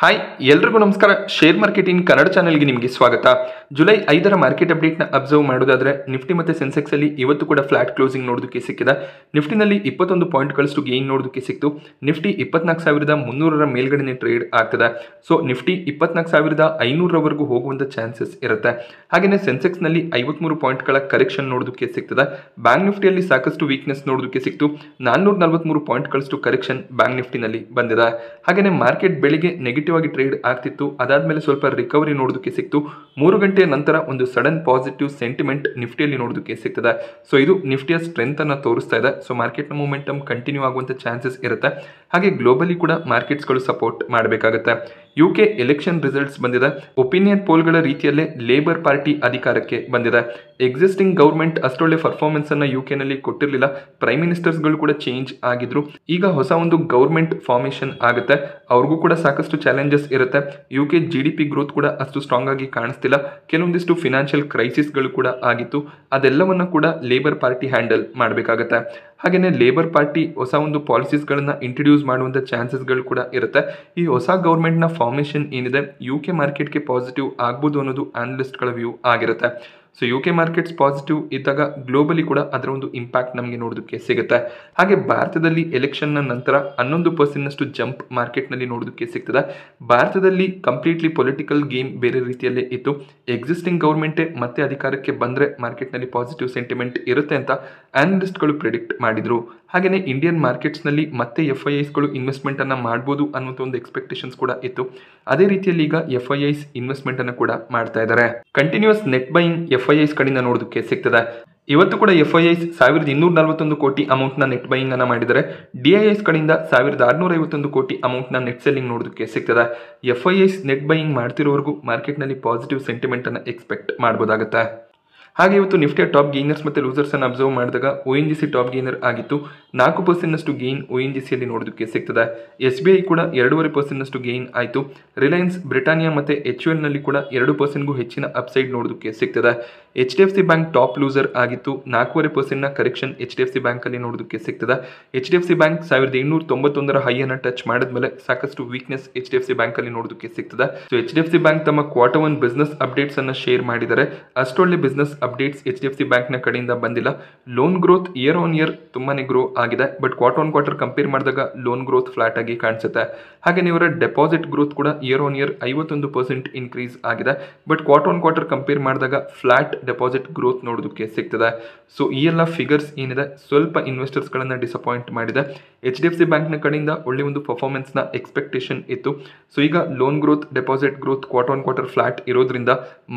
Hi ಎಲ್ರಿಗೂ ನಮಸ್ಕಾರ. Share market in Kannada ಚಾನೆಲ್ಗೆ ನಿಮಗೆ ಸ್ವಾಗತ. ಜುಲೈ 5ರ ಮಾರ್ಕೆಟ್ ಅಪ್ಡೇಟ್ನ ಅಬ್ಸರ್ವ್ ಮಾಡೋದಾದ್ರೆ ನಿಫ್ಟಿ ಮತ್ತು ಸೆನ್ಸೆಕ್ಸ್ ಅಲ್ಲಿ ಇವತ್ತು ಕೂಡ ಫ್ಲಾಟ್ ಕ್ಲೋಸಿಂಗ್ ನೋಡೋದಕ್ಕೆ ಸಿಕ್ಕಿದೆ. ನಿಫ್ಟಿನಲ್ಲಿ 21 ಪಾಯಿಂಟ್ಗಳಷ್ಟು ಗೇನ್ ನೋಡೋದಕ್ಕೆ ಸಿಕ್ತು. ನಿಫ್ಟಿ 24,300ರ ಮೇಲ್ಗಡೆ ಟ್ರೇಡ್ ಆಗ್ತದೆ. ಸೊ ನಿಫ್ಟಿ 24,500ರವರೆಗೂ ಹೋಗುವಂಥ ಚಾನ್ಸಸ್ ಇರುತ್ತೆ. ಹಾಗೆಯೇ ಸೆನ್ಸೆಕ್ಸ್ನಲ್ಲಿ 53 ಪಾಯಿಂಟ್ಗಳ ಕರೆಕ್ಷನ್ ನೋಡೋದಕ್ಕೆ ಸಿಗ್ತದೆ. ಬ್ಯಾಂಕ್ ನಿಫ್ಟಿಯಲ್ಲಿ ಸಾಕಷ್ಟು ವೀಕ್ನೆಸ್ ನೋಡೋದಕ್ಕೆ ಸಿಕ್ತು. 443 ಪಾಯಿಂಟ್ಗಳಷ್ಟು ಕರೆಕ್ಷನ್ ಬ್ಯಾಂಕ್ ನಿಫ್ಟಿನಲ್ಲಿ ಬಂದಿದೆ. ಹಾಗೆಯೇ ಮಾರ್ಕೆಟ್ ಬೆಳಿಗ್ಗೆ ನೆಗೆಟಿವ್ ಆಗಿ ಟ್ರೇಡ್ ಆಗ್ತಿತ್ತು. ಅದಾದ್ಮೇಲೆ ಸ್ವಲ್ಪ ರಿಕವರಿ ನೋಡೋದಕ್ಕೆ ಸಿಕ್ತು. 3 ಗಂಟೆಯ ನಂತರ ಒಂದು ಸಡನ್ ಪಾಸಿಟಿವ್ ಸೆಂಟಿಮೆಂಟ್ ನಿಫ್ಟಿಯಲ್ಲಿ ನೋಡೋದಕ್ಕೆ ಸಿಗ್ತದೆ. ಸೊ ಇದು ನಿಫ್ಟಿಯ ಸ್ಟ್ರೆಂತ್ ಅನ್ನು ತೋರಿಸ್ತಾ ಇದೆ. ಸೊ ಮಾರ್ಕೆಟ್ನ ಮೂಮೆಂಟಮ್ ಕಂಟಿನ್ಯೂ ಆಗುವಂಥ ಚಾನ್ಸಸ್ ಇರುತ್ತೆ. ಹಾಗೆ ಗ್ಲೋಬಲಿ ಕೂಡ ಮಾರ್ಕೆಟ್ಸ್ಗಳು ಸಪೋರ್ಟ್ ಮಾಡಬೇಕಾಗುತ್ತೆ. UK ಎಲೆಕ್ಷನ್ ರಿಸಲ್ಟ್ಸ್ ಬಂದಿದೆ. ಒಪಿನಿಯನ್ ಪೋಲ್ಗಳ ರೀತಿಯಲ್ಲೇ ಲೇಬರ್ ಪಾರ್ಟಿ ಅಧಿಕಾರಕ್ಕೆ ಬಂದಿದೆ. ಎಕ್ಸಿಸ್ಟಿಂಗ್ ಗೌರ್ಮೆಂಟ್ ಅಷ್ಟೊಳ್ಳೆ ಪರ್ಫಾರ್ಮೆನ್ಸ್ ಅನ್ನ ನಲ್ಲಿ ಕೊಟ್ಟಿರಲಿಲ್ಲ. ಪ್ರೈಮ್ ಮಿನಿಸ್ಟರ್ಸ್ಗಳು ಕೂಡ ಚೇಂಜ್ ಆಗಿದ್ರು. ಈಗ ಹೊಸ ಒಂದು ಗೌರ್ಮೆಂಟ್ ಫಾರ್ಮೇಷನ್ ಆಗುತ್ತೆ. ಅವ್ರಿಗೂ ಕೂಡ ಸಾಕಷ್ಟು ಚಾಲೆಂಜಸ್ ಇರುತ್ತೆ. UK GDP ಗ್ರೋತ್ ಕೂಡ ಅಷ್ಟು ಸ್ಟ್ರಾಂಗ್ ಆಗಿ ಕಾಣಿಸ್ತಿಲ್ಲ. ಕೆಲವೊಂದಿಷ್ಟು ಫಿನಾನ್ಷಿಯಲ್ ಕ್ರೈಸಿಸ್ಗಳು ಕೂಡ ಆಗಿತ್ತು. ಅದೆಲ್ಲವನ್ನ ಕೂಡ ಲೇಬರ್ ಪಾರ್ಟಿ ಹ್ಯಾಂಡಲ್ ಮಾಡಬೇಕಾಗತ್ತೆ. ಹಾಗೆಯೇ ಲೇಬರ್ ಪಾರ್ಟಿ ಹೊಸ ಒಂದು ಪಾಲಿಸೀಸ್ಗಳನ್ನ ಇಂಟ್ರೊಡ್ಯೂಸ್ ಮಾಡುವಂಥ ಚಾನ್ಸಸ್ಗಳು ಕೂಡ ಇರುತ್ತೆ. ಈ ಹೊಸ ಗೌರ್ಮೆಂಟ್ನ ಫಾರ್ಮೇಷನ್ ಏನಿದೆ UK ಮಾರ್ಕೆಟ್ಗೆ ಪಾಸಿಟಿವ್ ಆಗ್ಬೋದು ಅನ್ನೋದು ಆನಲಿಸ್ಟ್ಗಳ ವ್ಯೂ ಆಗಿರುತ್ತೆ. ಸೊ UK ಮಾರ್ಕೆಟ್ಸ್ ಪಾಸಿಟಿವ್ ಇದ್ದಾಗ ಗ್ಲೋಬಲಿ ಕೂಡ ಅದರ ಒಂದು ಇಂಪ್ಯಾಕ್ಟ್ ನಮಗೆ ನೋಡೋದಕ್ಕೆ ಸಿಗುತ್ತೆ. ಹಾಗೆ ಭಾರತದಲ್ಲಿ ಎಲೆಕ್ಷನ್ನ ನಂತರ 11% ಜಂಪ್ ಮಾರ್ಕೆಟ್ನಲ್ಲಿ ನೋಡೋದಕ್ಕೆ ಸಿಗ್ತದೆ. ಭಾರತದಲ್ಲಿ ಕಂಪ್ಲೀಟ್ಲಿ ಪೊಲಿಟಿಕಲ್ ಗೇಮ್ ಬೇರೆ ರೀತಿಯಲ್ಲೇ ಇತ್ತು. ಎಕ್ಸಿಸ್ಟಿಂಗ್ ಗೌರ್ಮೆಂಟೇ ಮತ್ತೆ ಅಧಿಕಾರಕ್ಕೆ ಬಂದರೆ ಮಾರ್ಕೆಟ್ನಲ್ಲಿ ಪಾಸಿಟಿವ್ ಸೆಂಟಿಮೆಂಟ್ ಇರುತ್ತೆ ಅಂತ ಆನಲಿಸ್ಟ್ಗಳು ಪ್ರಿಡಿಕ್ಟ್ ಮಾಡಿದ್ರು. ಹಾಗೆಯೇ ಇಂಡಿಯನ್ ಮಾರ್ಕೆಟ್ಸ್ನಲ್ಲಿ ಮತ್ತೆ FIIsಗಳು ಇನ್ವೆಸ್ಟ್ಮೆಂಟ್ ಅನ್ನು ಮಾಡ್ಬೋದು ಅನ್ನೋ ಒಂದು ಎಕ್ಸ್ಪೆಕ್ಟೇಷನ್ಸ್ ಕೂಡ ಇತ್ತು. ಅದೇ ರೀತಿಯಲ್ಲಿ ಈಗ FIIs ಇನ್ವೆಸ್ಟ್ಮೆಂಟ್ ಅನ್ನು ಕೂಡ ಮಾಡ್ತಾ ಇದ್ದಾರೆ. ಕಂಟಿನ್ಯೂಸ್ ನೆಟ್ ಬೈಯಿಂಗ್ FIIs ಕಡೆಯಿಂದ ನೋಡೋದಕ್ಕೆ ಸಿಗ್ತದೆ. ಇವತ್ತು ಕೂಡ FIIs 1,241 ಕೋಟಿ ಅಮೌಂಟ್ನ ನೆಟ್ ಬೈಯಿಂಗ್ ಅನ್ನ ಮಾಡಿದರೆ. DIIs ಕಡೆಯಿಂದ 1,651 ಕೋಟಿ ಅಮೌಂಟ್ನ ನೆಟ್ ಸೆಲ್ಲಿಂಗ್ ನೋಡೋದಕ್ಕೆ ಸಿಗ್ತದೆ. FIIs ನೆಟ್ ಬೈಯಿಂಗ್ ಮಾಡ್ತಿರೋವರೆಗೂ ಮಾರ್ಕೆಟ್ನಲ್ಲಿ ಪಾಸಿಟಿವ್ ಸೆಂಟಿಮೆಂಟ್ ಅನ್ನು ಎಕ್ಸ್ಪೆಕ್ಟ್ ಮಾಡ್ಬೋದಾಗುತ್ತೆ. ಹಾಗೆ ಇವತ್ತು ನಿಫ್ಟಿಯ ಟಾಪ್ ಗೇನರ್ಸ್ ಮತ್ತು ಲೂಸರ್ಸ್ ಅನ್ನು ಅಬ್ಸರ್ವ್ ಮಾಡಿದಾಗ ONGC ಟಾಪ್ ಗೇನರ್ ಆಗಿತ್ತು. 4% ಗೇನ್ ONGCಯಲ್ಲಿ ನೋಡೋದಕ್ಕೆ ಸಿಗ್ತದೆ. SBI ಕೂಡ 2.5% ಗೇನ್ ಆಯಿತು. ರಿಲಯನ್ಸ್, ಬ್ರಿಟಾನಿಯಾ ಮತ್ತು HUL ನಲ್ಲಿ ಕೂಡ 2%ಗೂ ಹೆಚ್ಚಿನ ಅಪ್ಸೈಡ್ ನೋಡೋದಕ್ಕೆ ಸಿಗ್ತದೆ. HDFC ಬ್ಯಾಂಕ್ ಟಾಪ್ ಲೂಸರ್ ಆಗಿತ್ತು. 4.5% ಕರೆಕ್ಷನ್ HDFC ಬ್ಯಾಂಕ್ ಅಲ್ಲಿ ನೋಡೋದಕ್ಕೆ ಸಿಗ್ತದೆ. HDFC ಬ್ಯಾಂಕ್ 1,891ರ ಹೈ ಅನ್ನು ಟಚ್ ಮಾಡಿದ್ಮೇಲೆ ಸಾಕಷ್ಟು ವೀಕ್ನೆಸ್ HDFC ಬ್ಯಾಂಕ್ ಅಲ್ಲಿ ನೋಡೋದಕ್ಕೆ ಸಿಗ್ತದೆ. ಸೊ HDFC ಬ್ಯಾಂಕ್ ತಮ್ಮ Q1 ಬಿಸ್ನೆಸ್ ಅಪ್ಡೇಟ್ಸ್ ಅನ್ನ ಶೇರ್ ಮಾಡಿದ್ದಾರೆ. ಅಷ್ಟೊಳ್ಳೆ ಬಿಸ್ನೆಸ್ ಅಪ್ಡೇಟ್ಸ್ HDFC ಬ್ಯಾಂಕ್ನ ಕಡೆಯಿಂದ ಬಂದಿಲ್ಲ. Loan growth year on year ತುಂಬಾನೇ ಗ್ರೋ ಆಗಿದೆ. ಬಟ್ ಕ್ವಾರ್ಟರ್ ಕಂಪೇರ್ ಮಾಡಿದಾಗ ಲೋನ್ ಗ್ರೋತ್ ಫ್ಲಾಟ್ ಆಗಿ ಕಾಣಿಸುತ್ತೆ. ಹಾಗೆ ಇವರ ಡೆಪಾಸಿಟ್ ಗ್ರೋತ್ ಕೂಡ ಇಯರ್ ಆನ್ ಇಯರ್ 51% ಇನ್ಕ್ರೀಸ್ ಆಗಿದೆ. ಬಟ್ ಕ್ವಾರ್ಟರ್ ಕಂಪೇರ್ ಮಾಡಿದಾಗ ಫ್ಲಾಟ್ ಡೆಪಾಸಿಟ್ ಗ್ರೋತ್ ನೋಡೋದಕ್ಕೆ ಸಿಗ್ತದೆ. ಸೊ ಈ ಎಲ್ಲ ಫಿಗರ್ಸ್ ಏನಿದೆ ಸ್ವಲ್ಪ ಇನ್ವೆಸ್ಟರ್ಸ್ಗಳನ್ನು ಡಿಸಪಾಯಿಂಟ್ ಮಾಡಿದೆ. HDFC ಬ್ಯಾಂಕ್ನ ಕಡೆಯಿಂದ ಒಳ್ಳೆ ಒಂದು ಪರ್ಫಾರ್ಮೆನ್ಸ್ನ ಎಕ್ಸ್ಪೆಕ್ಟೇಷನ್ ಇತ್ತು. ಸೊ ಈಗ loan growth, deposit growth quarter flat ಇರೋದ್ರಿಂದ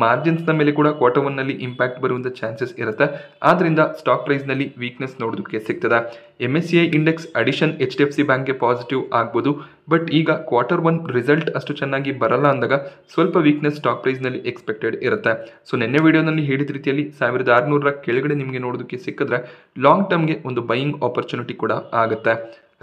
ಮಾರ್ಜಿನ್ಸ್ನ ಮೇಲೆ ಕೂಡ Q1 ನಲ್ಲಿ ಇಂಪ್ಯಾಕ್ಟ್ ಬರುವಂಥ ಚಾನ್ಸಸ್ ಇರುತ್ತೆ. ಆದ್ರಿಂದ ಸ್ಟಾಕ್ ಪ್ರೈಸ್ನಲ್ಲಿ ವೀಕ್ನೆಸ್ ನೋಡೋದಕ್ಕೆ ಸಿಗ್ತದೆ. MSCI ಇಂಡೆಕ್ಸ್ ಅಡಿಷನ್ HDFC ಬ್ಯಾಂಕ್ಗೆ ಪಾಸಿಟಿವ್ ಆಗ್ಬೋದು. ಬಟ್ ಈಗ Q1 ರಿಸಲ್ಟ್ ಅಷ್ಟು ಚೆನ್ನಾಗಿ ಬರಲ್ಲ ಅಂದಾಗ ಸ್ವಲ್ಪ ವೀಕ್ನೆಸ್ ಸ್ಟಾಕ್ ಪ್ರೈಸ್ನಲ್ಲಿ ಎಕ್ಸ್ಪೆಕ್ಟೆಡ್ ಇರುತ್ತೆ. ಸೊ ನಿನ್ನೆ ವಿಡಿಯೋನಲ್ಲಿ ಹೇಳಿದ ರೀತಿಯಲ್ಲಿ 1,600ರ ಕೆಳಗಡೆ ನಿಮಗೆ ನೋಡೋದಕ್ಕೆ ಸಿಕ್ಕಿದ್ರೆ ಲಾಂಗ್ ಟರ್ಮ್ಗೆ ಒಂದು ಬೈಯಿಂಗ್ ಆಪರ್ಚುನಿಟಿ ಕೂಡ ಆಗುತ್ತೆ.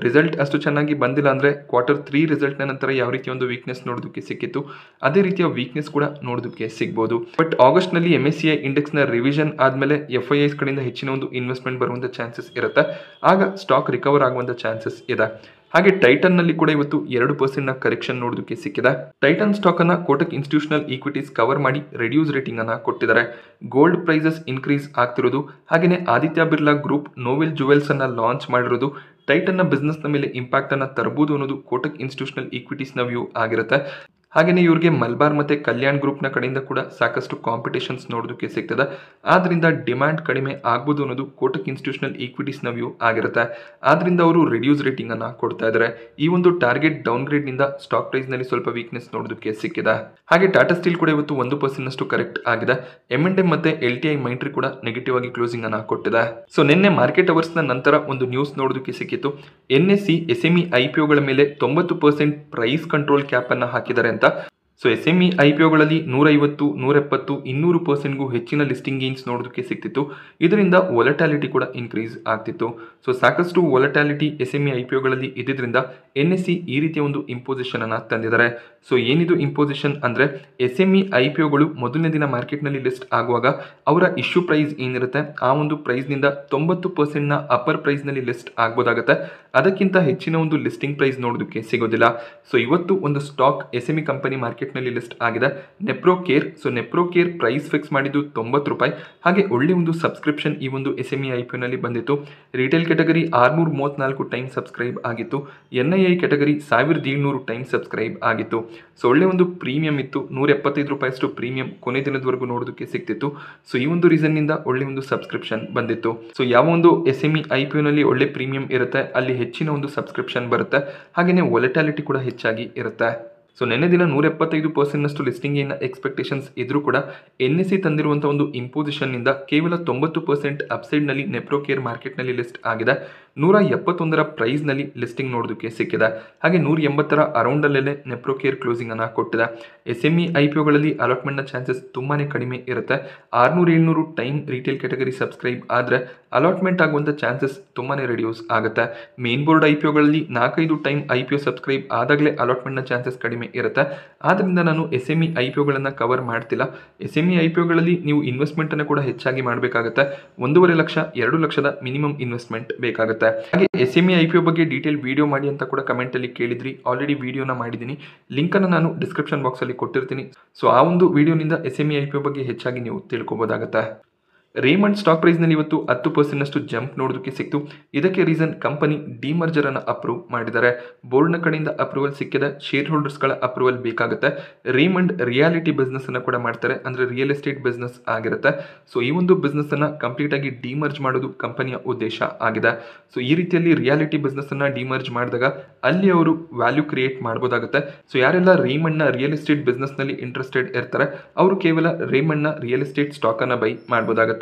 ರಿಸಲ್ಟ್ ಅಷ್ಟು ಚೆನ್ನಾಗಿ ಬಂದಿಲ್ಲ ಅಂದರೆ Q3 ರಿಸಲ್ಟ್ನ ನಂತರ ಯಾವ ರೀತಿಯ ಒಂದು ವೀಕ್ನೆಸ್ ನೋಡೋದಕ್ಕೆ ಸಿಕ್ಕಿತ್ತು ಅದೇ ರೀತಿಯ ವೀಕ್ನೆಸ್ ಕೂಡ ನೋಡೋದಕ್ಕೆ ಸಿಗ್ಬೋದು. ಬಟ್ ಆಗಸ್ಟ್ನಲ್ಲಿ MSCI ಇಂಡೆಕ್ಸ್ನ ರಿವಿಷನ್ ಆದಮೇಲೆ FIIs ಕಡೆಯಿಂದ ಹೆಚ್ಚಿನ ಒಂದು ಇನ್ವೆಸ್ಟ್ಮೆಂಟ್ ಬರುವಂಥ ಚಾನ್ಸಸ್ ಇರುತ್ತೆ. ಆಗ ಸ್ಟಾಕ್ ರಿಕವರ್ ಆಗುವಂಥ ಚಾನ್ಸಸ್ ಇದೆ. ಹಾಗೆ ಟೈಟನ್ ನಲ್ಲಿ ಕೂಡ ಇವತ್ತು 2% ಕರೆಕ್ಷನ್ ನೋಡೋದಕ್ಕೆ ಸಿಕ್ಕಿದೆ. ಟೈಟನ್ ಸ್ಟಾಕ್ ಅನ್ನ ಕೋಟಕ್ ಇನ್ಸ್ಟಿಟ್ಯೂಷನಲ್ ಈಕ್ವಿಟೀಸ್ ಕವರ್ ಮಾಡಿ ರೆಡ್ಯೂಸ್ ರೇಟಿಂಗ್ ಅನ್ನ ಕೊಟ್ಟಿದ್ದಾರೆ. ಗೋಲ್ಡ್ ಪ್ರೈಸಸ್ ಇನ್ಕ್ರೀಸ್ ಆಗ್ತಿರೋದು, ಹಾಗೆಯೇ Aditya Birla group novel jewels ಅನ್ನ ಲಾಂಚ್ ಮಾಡಿರೋದು ಟೈಟನ್ನ ಬಿಸ್ನೆಸ್ನ ಮೇಲೆ ಇಂಪ್ಯಾಕ್ಟ್ ಅನ್ನ ತರಬಹುದು ಅನ್ನೋದು ಕೋಟಕ್ ಇನ್ಸ್ಟಿಟ್ಯೂಷನಲ್ ಈಕ್ವಿಟೀಸ್ನ ವ್ಯೂ ಆಗಿರುತ್ತೆ. ಹಾಗೆಯೇ ಇವರಿಗೆ ಮಲ್ಬಾರ್ ಮತ್ತು ಕಲ್ಯಾಣ್ ಗ್ರೂಪ್ನ ಕಡೆಯಿಂದ ಕೂಡ ಸಾಕಷ್ಟು ಕಾಂಪಿಟೇಷನ್ಸ್ ನೋಡೋದಕ್ಕೆ ಸಿಗ್ತದೆ. ಆದ್ರಿಂದ ಡಿಮ್ಯಾಂಡ್ ಕಡಿಮೆ ಆಗ್ಬೋದು ಅನ್ನೋದು ಕೋಟಕ್ ಇನ್ಸ್ಟಿಟ್ಯೂಷನಲ್ ಈಕ್ವಿಟೀಸ್ನ ವ್ಯೂ ಆಗಿರುತ್ತೆ. ಆದ್ರಿಂದ ಅವರು ರಿಡ್ಯೂಸ್ ರೇಟಿಂಗ್ ಅನ್ನ ಕೊಡ್ತಾ ಇದ್ದಾರೆ. ಈ ಒಂದು ಟಾರ್ಗೆಟ್ ಡೌನ್ಗ್ರೇಡ್ ನಿಂದ ಸ್ಟಾಕ್ ಪ್ರೈಸ್ನಲ್ಲಿ ಸ್ವಲ್ಪ ವೀಕ್ನೆಸ್ ನೋಡೋದಕ್ಕೆ ಸಿಕ್ಕಿದೆ. ಹಾಗೆ ಟಾಟಾ ಸ್ಟೀಲ್ ಕೂಡ ಇವತ್ತು 1% ಕರೆಕ್ಟ್ ಆಗಿದೆ. M&M ಮತ್ತೆ LTI ಮೈಂಟ್ರಿ ಕೂಡ ನೆಗೆಟಿವ್ ಆಗಿ ಕ್ಲೋಸಿಂಗ್ ಅನ್ನ ಕೊಟ್ಟಿದೆ. ಸೊ ನಿನ್ನೆ ಮಾರ್ಕೆಟ್ ಅವರ್ಸ್ನ ನಂತರ ಒಂದು ನ್ಯೂಸ್ ನೋಡೋದಕ್ಕೆ ಸಿಕ್ಕಿತ್ತು. NSE SME IPOಗಳ ಮೇಲೆ 90% ಪ್ರೈಸ್ ಕಂಟ್ರೋಲ್ ಕ್ಯಾಪ್ ಅನ್ನ ಹಾಕಿದ್ದಾರೆ ಅಂತ. ಸೊ SME IPOಗಳಲ್ಲಿ 150, 170, 200%ಗೂ ಹೆಚ್ಚಿನ ಲಿಸ್ಟಿಂಗ್ ಗೇನ್ಸ್ ನೋಡೋದಕ್ಕೆ ಸಿಗ್ತಿತ್ತು. ಇದರಿಂದ ವೊಲಟಾಲಿಟಿ ಕೂಡ ಇನ್ಕ್ರೀಸ್ ಆಗ್ತಿತ್ತು. ಸೊ ಸಾಕಷ್ಟು ವೊಲಟಾಲಿಟಿ SME IPOಗಳಲ್ಲಿ ಇದ್ದಿದ್ದರಿಂದ NSE ಈ ರೀತಿಯ ಒಂದು ಇಂಪೋಸಿಷನ್ ಅನ್ನು ತಂದಿದ್ದಾರೆ. ಸೊ ಏನಿದು ಇಂಪೋಸಿಷನ್ ಅಂದರೆ SME IPOಗಳು ಮೊದಲನೇ ದಿನ ಮಾರ್ಕೆಟ್ನಲ್ಲಿ ಲಿಸ್ಟ್ ಆಗುವಾಗ ಅವರ ಇಶ್ಯೂ ಪ್ರೈಸ್ ಏನಿರುತ್ತೆ ಆ ಒಂದು ಪ್ರೈಸ್ನಿಂದ 90%ನ ಅಪ್ಪರ್ ಪ್ರೈಸ್ನಲ್ಲಿ ಲಿಸ್ಟ್ ಆಗ್ಬೋದಾಗುತ್ತೆ. ಅದಕ್ಕಿಂತ ಹೆಚ್ಚಿನ ಒಂದು ಲಿಸ್ಟಿಂಗ್ ಪ್ರೈಸ್ ನೋಡೋದಕ್ಕೆ ಸಿಗೋದಿಲ್ಲ. ಸೊ ಇವತ್ತು ಒಂದು ಸ್ಟಾಕ್ SME ಕಂಪನಿ ಮಾರ್ಕೆಟ್ನಲ್ಲಿ ಲಿಸ್ಟ್ ಆಗಿದೆ, ನೆಪ್ರೋಕೇರ್. ಸೊ ನೆಪ್ರೋಕೇರ್ ಪ್ರೈಸ್ ಫಿಕ್ಸ್ ಮಾಡಿದ್ದು 90 ರೂಪಾಯಿ. ಹಾಗೆ ಒಳ್ಳೆ ಒಂದು ಸಬ್ಸ್ಕ್ರಿಪ್ಷನ್ ಈ ಒಂದು SME IPOನಲ್ಲಿ ಬಂದಿತ್ತು. ರಿಟೇಲ್ ಕ್ಯಾಟಗರಿ 634 ಟೈಮ್ ಸಬ್ಸ್ಕ್ರೈಬ್ ಆಗಿತ್ತು. NII ಕ್ಯಾಟಗರಿ 1700 ಟೈಮ್ ಸಬ್ಸ್ಕ್ರೈಬ್ ಆಗಿತ್ತು. ಸೊ ಒಳ್ಳೆ ಒಂದು ಪ್ರೀಮಿಯಂ ಇತ್ತು, 175 ರೂಪಾಯಿಯಷ್ಟು ಪ್ರೀಮಿಯಂ ಕೊನೆ ದಿನದವರೆಗೂ ನೋಡೋದಕ್ಕೆ ಸಿಗ್ತಿತ್ತು. ಸೊ ಈ ಒಂದು ರೀಸನ್ನಿಂದ ಒಳ್ಳೆ ಒಂದು ಸಬ್ಸ್ಕ್ರಿಪ್ಷನ್ ಬಂದಿತ್ತು. ಸೊ ಯಾವ ಒಂದು SME IPOನಲ್ಲಿ ಒಳ್ಳೆ ಪ್ರೀಮಿಯಂ ಇರುತ್ತೆ ಅಲ್ಲಿ ಹೆಚ್ಚಿನ ಒಂದು ಸಬ್ಸ್ಕ್ರಿಪ್ಷನ್ ಬರುತ್ತೆ. ಹಾಗೆಯೇ ವೊಲಟಾಲಿಟಿ ಕೂಡ ಹೆಚ್ಚಾಗಿ ಇರುತ್ತೆ. ಸೊ ನೆನ್ನೆ ದಿನ 175%ನಷ್ಟು ಲಿಸ್ಟಿಂಗ್ ಏನ ಎಕ್ಸ್ಪೆಕ್ಟೇಷನ್ಸ್ ಇದ್ರೂ ಕೂಡ NSE ತಂದಿರುವಂಥ ಒಂದು ಇಂಪೋಸಿಷನ್ನಿಂದ ಕೇವಲ 90% ಅಪ್ಸೈಡ್ನಲ್ಲಿ ನೆಪ್ರೋಕೇರ್ ಮಾರ್ಕೆಟ್ನಲ್ಲಿ ಲಿಸ್ಟ್ ಆಗಿದೆ. 171ರ ಪ್ರೈಸ್ನಲ್ಲಿ ಲಿಸ್ಟಿಂಗ್ ನೋಡೋದಕ್ಕೆ ಸಿಕ್ಕಿದೆ. ಹಾಗೆ 180ರ ಅರೌಂಡಲ್ಲೇ ನೆಪ್ರೋಕೇರ್ ಕ್ಲೋಸಿಂಗ್ ಅನ್ನು ಕೊಟ್ಟಿದೆ. SME IPOಗಳಲ್ಲಿ ಅಲಾಟ್ಮೆಂಟ್ನ ಚಾನ್ಸಸ್ ತುಂಬಾ ಕಡಿಮೆ ಇರುತ್ತೆ. 600-700 ಟೈಮ್ ರಿಟೇಲ್ ಕ್ಯಾಟಗರಿ ಸಬ್ಸ್ಕ್ರೈಬ್ ಆದರೆ ಅಲಾಟ್ಮೆಂಟ್ ಆಗುವಂಥ ಚಾನ್ಸಸ್ ತುಂಬಾ ರಿಡ್ಯೂಸ್ ಆಗುತ್ತೆ. ಮೇನ್ ಬೋರ್ಡ್ IPOಗಳಲ್ಲಿ 4-5 ಟೈಮ್ IPO ಸಬ್ಸ್ಕ್ರೈಬ್ ಆದಾಗಲೇ ಅಲಾಟ್ಮೆಂಟ್ನ ಚಾನ್ಸಸ್ ಕಡಿಮೆ ಇರುತ್ತೆ. ಆದ್ದರಿಂದ ನಾನು SME IPOಗಳನ್ನು ಕವರ್ ಮಾಡ್ತಿಲ್ಲ. SME IPOಗಳಲ್ಲಿ ನೀವು ಇನ್ವೆಸ್ಟ್ಮೆಂಟನ್ನು ಕೂಡ ಹೆಚ್ಚಾಗಿ ಮಾಡಬೇಕಾಗುತ್ತೆ. 1.5 ಲಕ್ಷ 2 ಲಕ್ಷದ ಮಿನಿಮಮ್ ಇನ್ವೆಸ್ಟ್ಮೆಂಟ್ ಬೇಕಾಗುತ್ತೆ. ಹಾಗೆ SME IPO ಬಗ್ಗೆ ಡೀಟೇಲ್ ವಿಡಿಯೋ ಮಾಡಿ ಅಂತ ಕೂಡ ಕಮೆಂಟಲ್ಲಿ ಕೇಳಿದ್ರಿ. ಆಲ್ರೆಡಿ ವಿಡಿಯೋನ ಮಾಡಿದ್ದೀನಿ, ಲಿಂಕನ್ನು ನಾನು ಡಿಸ್ಕ್ರಿಪ್ಷನ್ ಬಾಕ್ಸಲ್ಲಿ ಕೊಟ್ಟಿರ್ತೀನಿ. ಸೊ ಆ ಒಂದು ವಿಡಿಯೋನಿಂದ SME IPO ಬಗ್ಗೆ ಹೆಚ್ಚಾಗಿ ನೀವು ತಿಳ್ಕೊಬೋದಾಗುತ್ತೆ. ರೇಮಂಡ್ ಸ್ಟಾಕ್ ಪ್ರೈಸ್ನಲ್ಲಿ ಇವತ್ತು 10%ನಷ್ಟು ಜಂಪ್ ನೋಡೋದಕ್ಕೆ ಸಿಕ್ತು. ಇದಕ್ಕೆ ರೀಸನ್ ಕಂಪನಿ ಡಿಮರ್ಜರ್ ಅನ್ನು ಅಪ್ರೂವ್ ಮಾಡಿದ್ದಾರೆ. ಬೋರ್ಡ್ನ ಕಡೆಯಿಂದ ಅಪ್ರೂವಲ್ ಸಿಕ್ಕಿದೆ, ಶೇರ್ ಹೋಲ್ಡರ್ಸ್ಗಳ ಅಪ್ರೂವಲ್ ಬೇಕಾಗುತ್ತೆ. ರೇಮಂಡ್ ರಿಯಾಲಿಟಿ ಬಿಸ್ನೆಸ್ ಅನ್ನು ಕೂಡ ಮಾಡ್ತಾರೆ, ಅಂದರೆ ರಿಯಲ್ ಎಸ್ಟೇಟ್ ಬಿಸ್ನೆಸ್ ಆಗಿರುತ್ತೆ. ಸೊ ಈ ಒಂದು ಬಿಸ್ನೆಸ್ ಅನ್ನು ಕಂಪ್ಲೀಟ್ ಆಗಿ ಡಿಮರ್ಜ್ ಮಾಡೋದು ಕಂಪನಿಯ ಉದ್ದೇಶ ಆಗಿದೆ. ಸೊ ಈ ರೀತಿಯಲ್ಲಿ ರಿಯಾಲಿಟಿ ಬಿಸ್ನೆಸ್ ಅನ್ನ ಡಿಮರ್ಜ್ ಮಾಡಿದಾಗ ಅಲ್ಲಿ ಅವರು ವ್ಯಾಲ್ಯೂ ಕ್ರಿಯೇಟ್ ಮಾಡಬಹುದಾಗುತ್ತೆ. ಸೊ ಯಾರೆಲ್ಲ ರೇಮಂಡ್ನ ರಿಯಲ್ ಎಸ್ಟೇಟ್ ಬಿಸ್ನೆಸ್ ನಲ್ಲಿ ಇಂಟ್ರೆಸ್ಟೆಡ್ ಇರ್ತಾರೆ ಅವರು ಕೇವಲ ರೇಮಂಡ್ನ ರಿಯಲ್ ಎಸ್ಟೇಟ್ ಸ್ಟಾಕ್ ಅನ್ನ ಬೈ ಮಾಡಬಹುದಾಗುತ್ತೆ.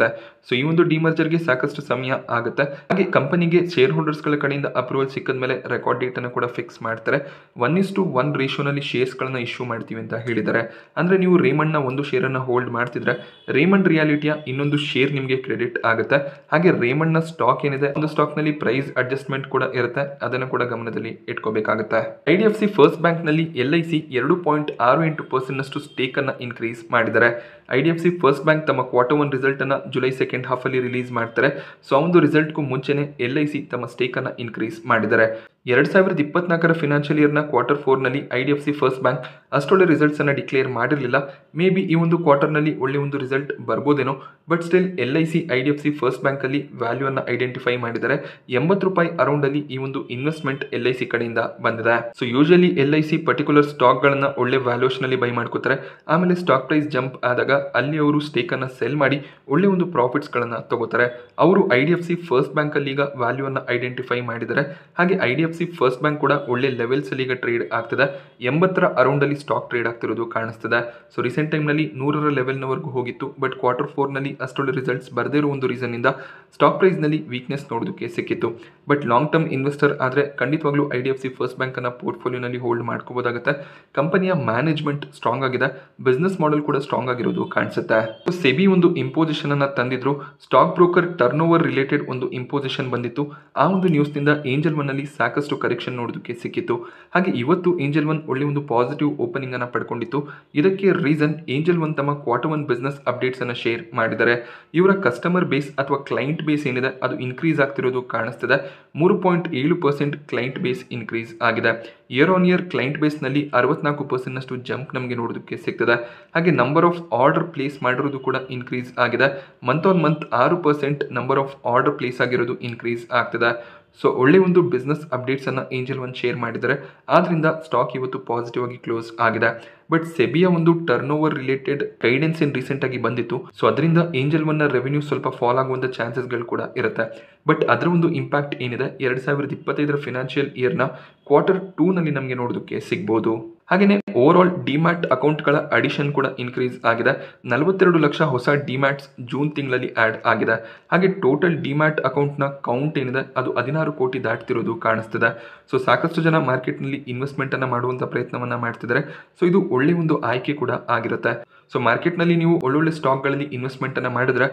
ಸೊ ಈ ಒಂದು ಡಿಮರ್ಜರ್ಗೆ ಸಾಕಷ್ಟು ಸಮಯ ಆಗುತ್ತೆ. ಹಾಗೆ ಕಂಪನಿಗೆ ಶೇರ್ ಹೋಲ್ಡರ್ಸ್ಗಳ ಕಡೆಯಿಂದ ಅಪ್ರೂವಲ್ ಸಿಕ್ಕಿದ ಮೇಲೆ ರೆಕಾರ್ಡ್ ಡೇಟ್ ಅನ್ನು ಕೂಡ ಫಿಕ್ಸ್ ಮಾಡ್ತಾರೆ. 1:1 ರೇಷಿಯೋನಲ್ಲಿ ಶೇರ್ಸ್ಗಳನ್ನ ಇಶ್ಯೂ ಮಾಡ್ತೀವಿ ಅಂತ ಹೇಳಿದ್ದಾರೆ. ಅಂದ್ರೆ ನೀವು ರೇಮಂಡ್ನ ಒಂದು ಶೇರ್ ಅನ್ನ ಹೋಲ್ಡ್ ಮಾಡ್ತಿದ್ರೆ ರೇಮಂಡ್ ರಿಯಾಲಿಟಿಯ ಇನ್ನೊಂದು ಶೇರ್ ನಿಮಗೆ ಕ್ರೆಡಿಟ್ ಆಗುತ್ತೆ. ಹಾಗೆ ರೇಮಂಡ್ನ ಸ್ಟಾಕ್ ಏನಿದೆ ಒಂದು ಸ್ಟಾಕ್ ನಲ್ಲಿ ಪ್ರೈಸ್ ಅಡ್ಜಸ್ಟ್ಮೆಂಟ್ ಕೂಡ ಇರುತ್ತೆ, ಅದನ್ನು ಕೂಡ ಗಮನದಲ್ಲಿ ಇಟ್ಕೋಬೇಕಾಗುತ್ತೆ. IDFC ಫಸ್ಟ್ ಬ್ಯಾಂಕ್ ನಲ್ಲಿ LIC 2.68% ಸ್ಟೇಕ್ ಅನ್ನ ಇನ್ಕ್ರೀಸ್ ಮಾಡಿದ್ದಾರೆ. IDFC ಫಸ್ಟ್ ಬ್ಯಾಂಕ್ ತಮ್ಮ Q1 ರಿಸಲ್ಟ್ ಅನ್ನ ಜುಲೈ ಸೆಕೆಂಡ್ ಹಾಫ್ ಅಲ್ಲಿ ರಿಲೀಸ್ ಮಾಡ್ತಾರೆ. ಸೊ ಆ ಒಂದು ರಿಸಲ್ಟ್ಗೂ ಮುಂಚೆನೆ LIC ತಮ್ಮ ಸ್ಟೇಕ್ ಅನ್ನ ಇನ್ಕ್ರೀಸ್ ಮಾಡಿದ್ದಾರೆ. 2024ರ ಫಿನಾನ್ಷಿಯಲ್ ಇಯರ್ನ Q4 ನಲ್ಲಿ IDFC ಫಸ್ಟ್ ಬ್ಯಾಂಕ್ ಅಷ್ಟೊಳ್ಳೆ ರಿಸಲ್ಟ್ಸ್ ಅನ್ನ ಡಿಕ್ಲೇರ್ ಮಾಡಿರಲಿಲ್ಲ. ಮೇ ಬಿ ಈ ಒಂದು ಕ್ವಾರ್ಟರ್ನಲ್ಲಿ ಒಳ್ಳೆ ಒಂದು ರಿಸಲ್ಟ್ ಬರ್ಬೋದೇನೋ. But still LIC IDFC first bank ಅಲ್ಲಿ ವ್ಯಾಲ್ಯೂ ಅನ್ನ ಐಡೆಂಟಿಫೈ ಮಾಡಿದ್ದಾರೆ. 80 ರೂಪಾಯಿ ಅರೌಂಡ್ ಅಲ್ಲಿ ಈ ಒಂದು ಇನ್ವೆಸ್ಟ್ಮೆಂಟ್ LIC ಕಡೆಯಿಂದ ಬಂದಿದೆ. So usually LIC particular stock ಗಳನ್ನ ಒಳ್ಳೆ ವ್ಯಾಲ್ಯೂಷನ್ ಅಲ್ಲಿ ಬೈ ಮಾಡ್ಕೋತಾರೆ. ಆಮೇಲೆ ಸ್ಟಾಕ್ ಪ್ರೈಸ್ ಜಂಪ್ ಆದಾಗ ಅಲ್ಲಿ ಅವರು ಸ್ಟೇಕ್ ಅನ್ನ ಸೆಲ್ ಮಾಡಿ ಒಳ್ಳೆ ಒಂದು ಪ್ರಾಫಿಟ್ಸ್ ಗಳನ್ನ ತಗೋತಾರೆ. ಅವರು IDFC ಫಸ್ಟ್ ಬ್ಯಾಂಕ್ ಅಲ್ಲಿ ಈಗ ವ್ಯಾಲ್ಯೂ ಅನ್ನ ಐಡೆಂಟಿಫೈ ಮಾಡಿದ್ದಾರೆ. ಹಾಗೆ IDFC ಫಸ್ಟ್ ಬ್ಯಾಂಕ್ ಕೂಡ ಒಳ್ಳೆ ಲೆವೆಲ್ಸ್ ಅಲ್ಲಿ ಈಗ ಟ್ರೇಡ್ ಆಗ್ತಿದೆ. 80ರ ಅರೌಂಡ್ ಅಲ್ಲಿ ಸ್ಟಾಕ್ ಟ್ರೇಡ್ ಆಗ್ತಿರೋದು ಕಾಣಿಸ್ತಿದೆ. ಸೊ ರೀಸೆಂಟ್ ಟೈಮ್ ನಲ್ಲಿ 100ರ ಲೆವೆಲ್ ನವರೆಗೂ ಹೋಗಿತ್ತು. ಬಟ್ Q4 ನಲ್ಲಿ ಅಷ್ಟೊಳ್ಳೆ ರಿಸಲ್ಟ್ಸ್ ಬರದೇ ಇರೋ ಒಂದು ರೀಸನ್ ಇಂದ ಸ್ಟಾಕ್ ಪ್ರೈಸ್ ನಲ್ಲಿ ವೀಕ್ನೆಸ್ ನೋಡೋದಕ್ಕೆ ಸಿಕ್ಕಿತ್ತು. ಬಟ್ ಲಾಂಗ್ ಟರ್ಮ್ ಇನ್ವೆಸ್ಟರ್ ಆದ್ರೆ ಖಂಡಿತವಾಗ್ಲೂ IDFC ಫಸ್ಟ್ ಬ್ಯಾಂಕ್ ಅನ್ನ ಪೋರ್ಟ್ಫೋಲಿಯೋನಲ್ಲಿ ಹೋಲ್ಡ್ ಮಾಡ್ಕೋಬಹುದಾಗುತ್ತೆ. ಕಂಪನಿಯ ಮ್ಯಾನೇಜ್ಮೆಂಟ್ ಸ್ಟ್ರಾಂಗ್ ಆಗಿದೆ, ಬಿಸ್ನೆಸ್ ಮಾಡೆಲ್ ಕೂಡ ಸ್ಟ್ರಾಂಗ್ ಆಗಿರೋದು ಕಾಣಿಸುತ್ತೆ. ಸೆಬಿ ಒಂದು ಇಂಪೋಸಿಷನ್ ಅನ್ನ ತಂದಿದ್ರು. Stock broker turn over related ಒಂದು ಇಂಪೋಸಿಷನ್ ಬಂದಿತ್ತು. ಆ ಒಂದು ನ್ಯೂಸ್ ನಿಂದ ಏಂಜಲ್ ಒನ್ ಅಲ್ಲಿ ಸಾಕಷ್ಟು ಕರೆಕ್ಷನ್ ನೋಡೋದಕ್ಕೆ ಸಿಕ್ಕಿತ್ತು. ಹಾಗೆ ಇವತ್ತು ಏಂಜಲ್ ಒನ್ ಒಳ್ಳೆ ಒಂದು ಪಾಸಿಟಿವ್ ಓಪನಿಂಗ್ ಅನ್ನ ಪಡ್ಕೊಂಡಿತ್ತು. ಇದಕ್ಕೆ ರೀಸನ್ ಏಂಜಲ್ ಒನ್ ತಮ್ಮ Q1 ಬಿಸ್ನೆಸ್ ಅಪ್ಡೇಟ್ಸ್ ಅನ್ನ ಶೇರ್ ಮಾಡಿದ್ದಾರೆ. ಇವರ ಕಸ್ಟಮರ್ ಬೇಸ್ ಅಥವಾ ಕ್ಲೈಂಟ್ ಬೇಸ್ ಏನಿದೆ ಅದು ಇನ್ಕ್ರೀಸ್ ಆಗ್ತಿರೋದು ಕಾಣಿಸ್ತಿದೆ. 3.7% ಕ್ಲೈಂಟ್ ಬೇಸ್ ಇನ್ಕ್ರೀಸ್ ಆಗಿದೆ. Year on year client base ನಲ್ಲಿ 64%ನಷ್ಟು ಜಂಪ್ ನಮಗೆ ನೋಡೋದಕ್ಕೆ ಸಿಗ್ತದೆ. ಹಾಗೆ ನಂಬರ್ ಆಫ್ ಆರ್ಡರ್ ಪ್ಲೇಸ್ ಮಾಡಿರೋದು ಕೂಡ ಇನ್ಕ್ರೀಸ್ ಆಗಿದೆ. Month on month 6% number of order place ಆಗಿರೋದು ಇನ್ಕ್ರೀಸ್ ಆಗ್ತಿದೆ. ಸೊ ಒಳ್ಳೆ ಒಂದು ಬಿಸ್ನೆಸ್ ಅಪ್ಡೇಟ್ಸ್ ಅನ್ನ ಏಂಜಲ್ ಒನ್ ಶೇರ್ ಮಾಡಿದ್ದಾರೆ. ಆದ್ರಿಂದ ಸ್ಟಾಕ್ ಇವತ್ತು ಪಾಸಿಟಿವ್ ಆಗಿ ಕ್ಲೋಸ್ ಆಗಿದೆ. ಬಟ್ ಸೆಬಿಯ ಒಂದು ಟರ್ನ್ ಓವರ್ ರಿಲೇಟೆಡ್ ಗೈಡೆನ್ಸ್ ಏನ್ ರೀಸೆಂಟ್ ಆಗಿ ಬಂದಿತ್ತು. ಸೊ ಅದರಿಂದ ಏಂಜಲ್ ಒನ್ ನ ರೆವೆನ್ಯೂ ಸ್ವಲ್ಪ ಫಾಲ್ ಆಗುವಂತ ಚಾನ್ಸಸ್ಗಳು ಕೂಡ ಇರುತ್ತೆ. ಬಟ್ ಅದರ ಒಂದು ಇಂಪ್ಯಾಕ್ಟ್ ಏನಿದೆ 2025ರ ಫಿನಾನ್ಷಿಯಲ್ ಇಯರ್ನ Q2 ನಲ್ಲಿ ನಮಗೆ ನೋಡೋದಕ್ಕೆ ಸಿಗ್ಬೋದು. ಹಾಗೆಯೇ ಓವರಾಲ್ ಡಿಮ್ಯಾಟ್ ಅಕೌಂಟ್ಗಳ ಅಡಿಷನ್ ಕೂಡ ಇನ್ಕ್ರೀಸ್ ಆಗಿದೆ. 42 ಲಕ್ಷ ಹೊಸ ಡಿಮ್ಯಾಟ್ಸ್ ಜೂನ್ ತಿಂಗಳಲ್ಲಿ ಆ್ಯಡ್ ಆಗಿದೆ. ಹಾಗೆ ಟೋಟಲ್ ಡಿಮ್ಯಾಟ್ ಅಕೌಂಟ್ನ ಕೌಂಟ್ ಏನಿದೆ ಅದು 16 ಕೋಟಿ ದಾಟ್ತಿರೋದು ಕಾಣಿಸ್ತಿದೆ. ಸೊ ಸಾಕಷ್ಟು ಜನ ಮಾರ್ಕೆಟ್ನಲ್ಲಿ ಇನ್ವೆಸ್ಟ್ಮೆಂಟನ್ನು ಮಾಡುವಂಥ ಪ್ರಯತ್ನವನ್ನು ಮಾಡ್ತಿದ್ದಾರೆ. ಸೊ ಇದು ಒಳ್ಳೆಯ ಒಂದು ಆಯ್ಕೆ ಕೂಡ ಆಗಿರುತ್ತೆ. ಸೊ ಮಾರ್ಕೆಟ್ನಲ್ಲಿ ನೀವು ಒಳ್ಳೊಳ್ಳೆ ಸ್ಟಾಕ್ಗಳಲ್ಲಿ ಇನ್ವೆಸ್ಟ್ಮೆಂಟನ್ನು ಮಾಡಿದ್ರೆ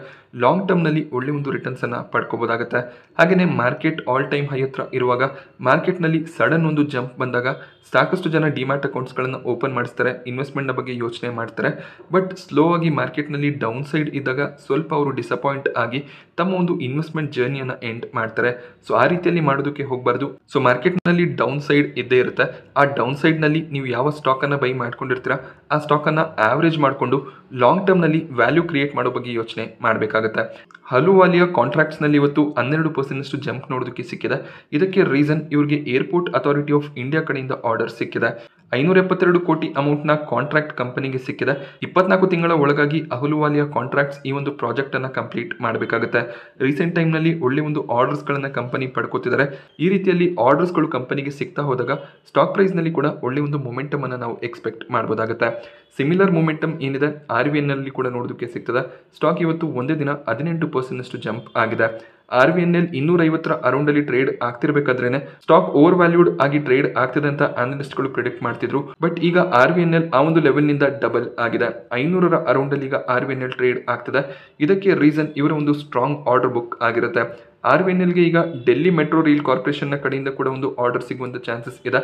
ಲಾಂಗ್ ಟರ್ಮ್ನಲ್ಲಿ ಒಳ್ಳೆ ಒಂದು ರಿಟರ್ನ್ಸನ್ನು ಪಡ್ಕೋಬೋದಾಗುತ್ತೆ. ಹಾಗೆಯೇ ಮಾರ್ಕೆಟ್ ಆಲ್ ಟೈಮ್ ಹೈ ಹತ್ರ ಇರುವಾಗ ಮಾರ್ಕೆಟ್ನಲ್ಲಿ ಸಡನ್ ಒಂದು ಜಂಪ್ ಬಂದಾಗ ಸಾಕಷ್ಟು ಜನ ಡಿಮ್ಯಾಟ್ ಅಕೌಂಟ್ಸ್ಗಳನ್ನು ಓಪನ್ ಮಾಡಿಸ್ತಾರೆ, ಇನ್ವೆಸ್ಟ್ಮೆಂಟ್ನ ಬಗ್ಗೆ ಯೋಚನೆ ಮಾಡ್ತಾರೆ. ಬಟ್ ಸ್ಲೋ ಆಗಿ ಮಾರ್ಕೆಟ್ನಲ್ಲಿ ಡೌನ್ ಸೈಡ್ ಇದ್ದಾಗ ಸ್ವಲ್ಪ ಅವರು ಡಿಸಪಾಯಿಂಟ್ ಆಗಿ ತಮ್ಮ ಒಂದು ಇನ್ವೆಸ್ಟ್ಮೆಂಟ್ ಜರ್ನಿಯನ್ನು ಎಂಡ್ ಮಾಡ್ತಾರೆ. ಸೊ ಆ ರೀತಿಯಲ್ಲಿ ಮಾಡೋದಕ್ಕೆ ಹೋಗಬಾರ್ದು. ಸೊ ಮಾರ್ಕೆಟ್ನಲ್ಲಿ ಡೌನ್ ಸೈಡ್ ಇದ್ದೇ ಇರುತ್ತೆ. ಆ ಡೌನ್ ಸೈಡ್ನಲ್ಲಿ ನೀವು ಯಾವ ಸ್ಟಾಕನ್ನು ಬೈ ಮಾಡ್ಕೊಂಡಿರ್ತೀರಾ ಆ ಸ್ಟಾಕನ್ನು ಆವ್ರೇಜ್ ಮಾಡಿಕೊಂಡು ಲಾಂಗ್ ಟರ್ಮ್ನಲ್ಲಿ ವ್ಯಾಲ್ಯೂ ಕ್ರಿಯೇಟ್ ಮಾಡೋ ಬಗ್ಗೆ ಯೋಚನೆ ಮಾಡಬೇಕಾಗುತ್ತೆ. ಹಲುವಾಲಿಯ ಕಾಂಟ್ರಾಕ್ಟ್ಸ್ನಲ್ಲಿ ಇವತ್ತು 12% ಜಂಪ್ ನೋಡೋದಕ್ಕೆ ಸಿಕ್ಕಿದೆ. ಇದಕ್ಕೆ ರೀಸನ್ ಇವ್ರಿಗೆ ಏರ್ಪೋರ್ಟ್ ಅಥಾರಿಟಿ ಆಫ್ ಇಂಡಿಯಾ ಕಡೆಯಿಂದ ಆರ್ಡರ್ ಸಿಕ್ಕಿದೆ. 572 ಕೋಟಿ ಅಮೌಂಟ್ನ ಕಾಂಟ್ರಾಕ್ಟ್ ಕಂಪನಿಗೆ ಸಿಕ್ಕಿದೆ. 24 ತಿಂಗಳ ಒಳಗಾಗಿ ಅಹಲುವಾಲಿಯ ಕಾಂಟ್ರಾಕ್ಟ್ಸ್ ಈ ಒಂದು ಪ್ರಾಜೆಕ್ಟನ್ನು ಕಂಪ್ಲೀಟ್ ಮಾಡಬೇಕಾಗುತ್ತೆ. ರೀಸೆಂಟ್ ಟೈಮ್ನಲ್ಲಿ ಒಳ್ಳೆ ಒಂದು ಆರ್ಡರ್ಸ್ಗಳನ್ನು ಕಂಪನಿ ಪಡ್ಕೋತಿದ್ದಾರೆ. ಈ ರೀತಿಯಲ್ಲಿ ಆರ್ಡರ್ಸ್ಗಳು ಕಂಪನಿಗೆ ಸಿಗ್ತಾ ಹೋದಾಗ ಸ್ಟಾಕ್ ಪ್ರೈಸ್ನಲ್ಲಿ ಕೂಡ ಒಳ್ಳೆ ಒಂದು ಮೊಮೆಂಟಮ್ ಅನ್ನು ನಾವು ಎಕ್ಸ್ಪೆಕ್ಟ್ ಮಾಡಬಹುದಾಗುತ್ತೆ. ಸಿಮಿಲರ್ ಮೊಮೆಂಟಮ್ ಏನಿದೆ RVNL ಕೂಡ ನೋಡೋದಕ್ಕೆ ಸಿಗ್ತದೆ. ಸ್ಟಾಕ್ ಇವತ್ತು ಒಂದೇ ದಿನ 18% ಜಂಪ್ ಆಗಿದೆ. RVNL 250 ಅರೌಂಡಲ್ಲಿ ಟ್ರೇಡ್ ಆಗ್ತಿರ್ಬೇಕಾದ್ರೇನೆ ಸ್ಟಾಕ್ ಓವರ್ ವ್ಯಾಲ್ಯೂಡ್ ಆಗಿ ಟ್ರೇಡ್ ಆಗ್ತಿದೆ ಅಂತ ಅನಲಿಸ್ಟ್ಗಳು ಪ್ರಿಡಿಕ್ಟ್ ಮಾಡ್ತಿದ್ರು. ಬಟ್ ಈಗ RVNL ಆ ಒಂದು ಲೆವೆಲ್ನಿಂದ ಡಬಲ್ ಆಗಿದೆ. 500 ಅರೌಂಡಲ್ಲಿ ಈಗ RVNL ಟ್ರೇಡ್ ಆಗ್ತಿದೆ. ಇದಕ್ಕೆ ರೀಸನ್ ಇವರ ಒಂದು ಸ್ಟ್ರಾಂಗ್ ಆರ್ಡರ್ ಬುಕ್ ಆಗಿರುತ್ತೆ. RVNLಗೆ ಈಗ ಡೆಲ್ಲಿ ಮೆಟ್ರೋ ರೈಲ್ ಕಾರ್ಪೊರೇಷನ್ನ ಕಡೆಯಿಂದ ಕೂಡ ಒಂದು ಆರ್ಡರ್ ಸಿಗುವಂಥ ಚಾನ್ಸಸ್ ಇದೆ.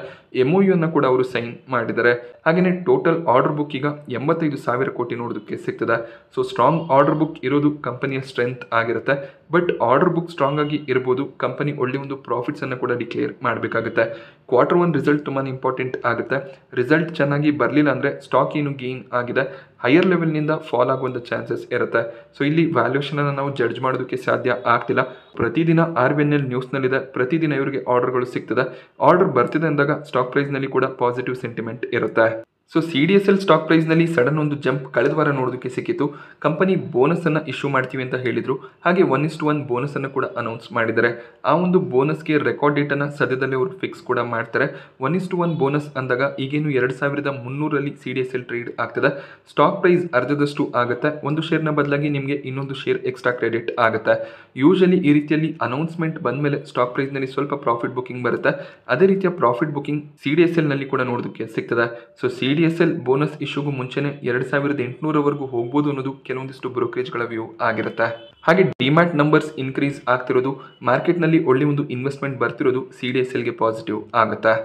MOU ಅನ್ನು ಕೂಡ ಅವರು ಸೈನ್ ಮಾಡಿದ್ದಾರೆ. ಹಾಗೆಯೇ ಟೋಟಲ್ ಆರ್ಡರ್ ಬುಕ್ ಈಗ 85,000 ಕೋಟಿ ನೋಡೋದಕ್ಕೆ ಸಿಗ್ತದೆ. ಸೊ ಸ್ಟ್ರಾಂಗ್ ಆರ್ಡರ್ ಬುಕ್ ಇರೋದು ಕಂಪನಿಯ ಸ್ಟ್ರೆಂತ್ ಆಗಿರುತ್ತೆ. ಬಟ್ ಆರ್ಡರ್ ಬುಕ್ ಸ್ಟ್ರಾಂಗ್ ಆಗಿ ಇರ್ಬೋದು, ಕಂಪನಿ ಒಳ್ಳೆ ಒಂದು ಪ್ರಾಫಿಟ್ಸ್ ಅನ್ನು ಕೂಡ ಡಿಕ್ಲೇರ್ ಮಾಡಬೇಕಾಗುತ್ತೆ. Q1 ರಿಸಲ್ಟ್ ತುಂಬಾ ಇಂಪಾರ್ಟೆಂಟ್ ಆಗುತ್ತೆ. ರಿಸಲ್ಟ್ ಚೆನ್ನಾಗಿ ಬರಲಿಲ್ಲ ಅಂದರೆ ಸ್ಟಾಕ್ ಏನು ಗೇನ್ ಆಗಿದೆ ಹೈಯರ್ ಲೆವೆಲ್ನಿಂದ ಫಾಲ್ ಆಗುವಂಥ ಚಾನ್ಸಸ್ ಇರುತ್ತೆ. ಸೊ ಇಲ್ಲಿ ವ್ಯಾಲ್ಯೂಷನನ್ನು ನಾವು ಜಡ್ಜ್ ಮಾಡೋದಕ್ಕೆ ಸಾಧ್ಯ ಆಗ್ತಿಲ್ಲ. ಪ್ರತಿದಿನ RVNL ನ್ಯೂಸ್ನಲ್ಲಿದೆ, ಪ್ರತಿದಿನ ಇವರಿಗೆ ಆರ್ಡರ್ಗಳು ಸಿಗ್ತದೆ. ಆರ್ಡರ್ ಬರ್ತಿದೆ ಅಂದಾಗ ಸ್ಟಾಕ್ ಪ್ರೈಸ್ನಲ್ಲಿ ಕೂಡ ಪಾಸಿಟಿವ್ ಸೆಂಟಿಮೆಂಟ್ ಇರುತ್ತೆ. ಸೊ CDSL ಸ್ಟಾಕ್ ಪ್ರೈಸ್ನಲ್ಲಿ ಸಡನ್ ಒಂದು ಜಂಪ್ ಕಳೆದ ವಾರ ನೋಡೋದಕ್ಕೆ ಸಿಕ್ಕಿತ್ತು. ಕಂಪನಿ ಬೋನಸನ್ನು ಇಶ್ಯೂ ಮಾಡ್ತೀವಿ ಅಂತ ಹೇಳಿದರು. ಹಾಗೆ 1:1 ಬೋನಸನ್ನು ಕೂಡ ಅನೌನ್ಸ್ ಮಾಡಿದ್ದಾರೆ. ಆ ಒಂದು ಬೋನಸ್ಗೆ ರೆಕಾರ್ಡ್ ಡೇಟನ್ನು ಸದ್ಯದಲ್ಲೇ ಅವರು ಫಿಕ್ಸ್ ಕೂಡ ಮಾಡ್ತಾರೆ. 1:1 ಬೋನಸ್ ಅಂದಾಗ ಈಗೇನು 2300 CDSL ಟ್ರೇಡ್ ಆಗ್ತದೆ. ಸ್ಟಾಕ್ ಪ್ರೈಸ್ ಅರ್ಧದಷ್ಟು ಆಗುತ್ತೆ. ಒಂದು ಶೇರ್ನ ಬದಲಾಗಿ ನಿಮಗೆ ಇನ್ನೊಂದು ಶೇರ್ ಎಕ್ಸ್ಟ್ರಾ ಕ್ರೆಡಿಟ್ ಆಗುತ್ತೆ. ಯೂಶಲಿ ಈ ರೀತಿಯಲ್ಲಿ ಅನೌನ್ಸ್ಮೆಂಟ್ ಬಂದ ಮೇಲೆ ಸ್ಟಾಕ್ ಪ್ರೈಸ್ನಲ್ಲಿ ಸ್ವಲ್ಪ ಪ್ರಾಫಿಟ್ ಬುಕಿಂಗ್ ಬರುತ್ತೆ. ಅದೇ ರೀತಿಯ ಪ್ರಾಫಿಟ್ ಬುಕಿಂಗ್ CDSLನಲ್ಲಿ ಕೂಡ ನೋಡೋದಕ್ಕೆ ಸಿಗ್ತದೆ. ಸೊ CDSL ಬೋನಸ್ ಇಶ್ಯೂಗೂ ಮುಂಚೆನೆ 2800ವರೆಗೂ ಹೋಗ್ಬೋದು ಅನ್ನೋದು ಕೆಲವೊಂದಿಷ್ಟು ಬ್ರೋಕರೇಜ್ಗಳ ವ್ಯೂ ಆಗಿರುತ್ತೆ. ಹಾಗೆ ಡಿಮ್ಯಾಟ್ ನಂಬರ್ಸ್ ಇನ್ಕ್ರೀಸ್ ಆಗ್ತಿರೋದು, ಮಾರ್ಕೆಟ್ನಲ್ಲಿ ಒಳ್ಳೆ ಒಂದು ಇನ್ವೆಸ್ಟ್ಮೆಂಟ್ ಬರ್ತಿರೋದು CDSLಗೆ ಪಾಸಿಟಿವ್ ಆಗುತ್ತೆ.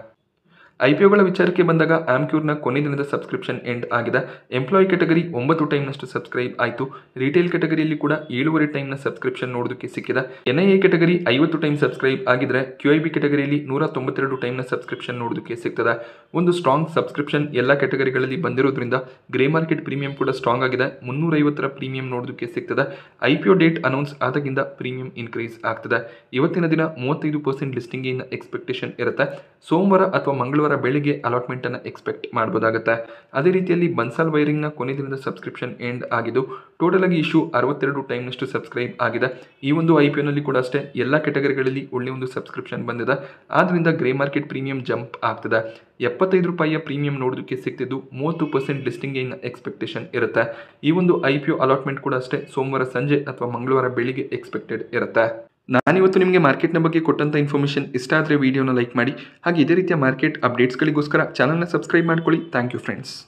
IPOಗಳ ವಿಚಾರಕ್ಕೆ ಬಂದಾಗ ಆಮ್ಕ್ಯೂರ್ನ ಕೊನೆ ದಿನದ ಸಬ್ಸ್ಕ್ರಿಪ್ಷನ್ ಎಂಡ್ ಆಗಿದೆ. ಎಂಪ್ಲಾಯಿ ಕ್ಯಾಟಗರಿ 9 ಟೈಮ್ನಷ್ಟು ಸಬ್ಸ್ಕ್ರೈಬ್ ಆಯಿತು. ರಿಟೇಲ್ ಕ್ಯಾಟಗರಿಯಲ್ಲಿ ಕೂಡ 7.5 ಟೈಮ್ನ ಸಬ್ಸ್ಕ್ರಿಪ್ಷನ್ ನೋಡೋದಕ್ಕೆ ಸಿಕ್ಕಿದೆ. NIA ಕ್ಯಾಟಗರಿ 50 ಟೈಮ್ ಸಬ್ಸ್ಕ್ರೈಬ್ ಆಗಿದ್ರೆ QIB ಕ್ಯಾಟಗರಿಯಲ್ಲಿ 192 ಟೈಮ್ನ ಸಬ್ಸ್ಕ್ರಿಪ್ಷನ್ ನೋಡೋದಕ್ಕೆ ಸಿಗ್ತದೆ. ಒಂದು ಸ್ಟ್ರಾಂಗ್ ಸಬ್ಸ್ಕ್ರಿಪ್ಷನ್ ಎಲ್ಲ ಕ್ಯಾಟಗರಿಗಳಲ್ಲಿ ಬಂದಿರೋದ್ರಿಂದ ಗ್ರೇ ಮಾರ್ಕೆಟ್ ಪ್ರೀಮಿಯಂ ಕೂಡ ಸ್ಟ್ರಾಂಗ್ ಆಗಿದೆ. 350 ಪ್ರೀಮಿಯಂ ನೋಡೋದಕ್ಕೆ ಸಿಗ್ತದೆ. IPO ಡೇಟ್ ಅನೌನ್ಸ್ ಆದಾಗಿಂದ ಪ್ರೀಮಿಯಂ ಇನ್ಕ್ರೀಸ್ ಆಗ್ತದೆ. ಇವತ್ತಿನ ದಿನ 35% ಲಿಸ್ಟಿಂಗ್ ಇನ್ ಎಕ್ಸ್ಪೆಕ್ಟೇಷನ್ ಇರುತ್ತೆ. ಸೋಮವಾರ ಅಥವಾ ಮಂಗಳವಾರ ಬೆಳಿಗ್ಗೆ ಅಲಾಟ್ಮೆಂಟ್ ಅನ್ನು ಎಕ್ಸ್ಪೆಕ್ಟ್ ಮಾಡಬಹುದಾಗುತ್ತೆ. ಅದೇ ರೀತಿಯಲ್ಲಿ ಬನ್ಸಾಲ್ ವೈರಿಂಗ್ನ ಕೊನೆ ದಿನದ ಸಬ್ಸ್ಕ್ರಿಪ್ಷನ್ ಎಂಡ್ ಆಗಿದ್ದು ಟೋಟಲ್ ಆಗಿ ಇಶ್ಯೂ 62 ಟೈಮ್ನಷ್ಟು ಸಬ್ಸ್ಕ್ರೈಬ್ ಆಗಿದೆ. ಈ ಒಂದು IPOನಲ್ಲಿ ಕೂಡ ಅಷ್ಟೇ ಎಲ್ಲ ಕ್ಯಾಟಗರಿಗಳಲ್ಲಿ ಒಳ್ಳೆ ಒಂದು ಸಬ್ಸ್ಕ್ರಿಪ್ಷನ್ ಬಂದಿದೆ. ಆದ್ರಿಂದ ಗ್ರೇ ಮಾರ್ಕೆಟ್ ಪ್ರೀಮಿಯಂ ಜಂಪ್ ಆಗ್ತದೆ. ₹75 ಪ್ರೀಮಿಯಂ ನೋಡೋದಕ್ಕೆ ಸಿಗ್ತಿದ್ದು 30% ಲಿಸ್ಟಿಂಗ್ ಇನ್ ಎಕ್ಸ್ಪೆಕ್ಟೇಷನ್ ಇರುತ್ತೆ. ಈ ಒಂದು IPO ಅಲಾಟ್ಮೆಂಟ್ ಕೂಡ ಅಷ್ಟೇ ಸೋಮವಾರ ಸಂಜೆ ಅಥವಾ ಮಂಗಳವಾರ ಬೆಳಿಗ್ಗೆ ಎಕ್ಸ್ಪೆಕ್ಟೆಡ್ ಇರುತ್ತೆ. ನಾನಿವತ್ತು ನಿಮಗೆ ಮಾರ್ಕೆಟ್ನ ಬಗ್ಗೆ ಕೊಟ್ಟಂಥ ಇನ್ಫಾರ್ಮೇಷನ್ ಇಷ್ಟ ಆದರೆ ವಿಡಿಯೋನ ಲೈಕ್ ಮಾಡಿ. ಹಾಗೆ ಇದೇ ರೀತಿಯ ಮಾರ್ಕೆಟ್ ಅಪ್ಡೇಟ್ಸ್ಗಳಿಗೋಸ್ಕರ ಚಾನಲ್ನ ಸಬ್ಸ್ಕ್ರೈಬ್ ಮಾಡ್ಕೊಳ್ಳಿ. Thank you friends.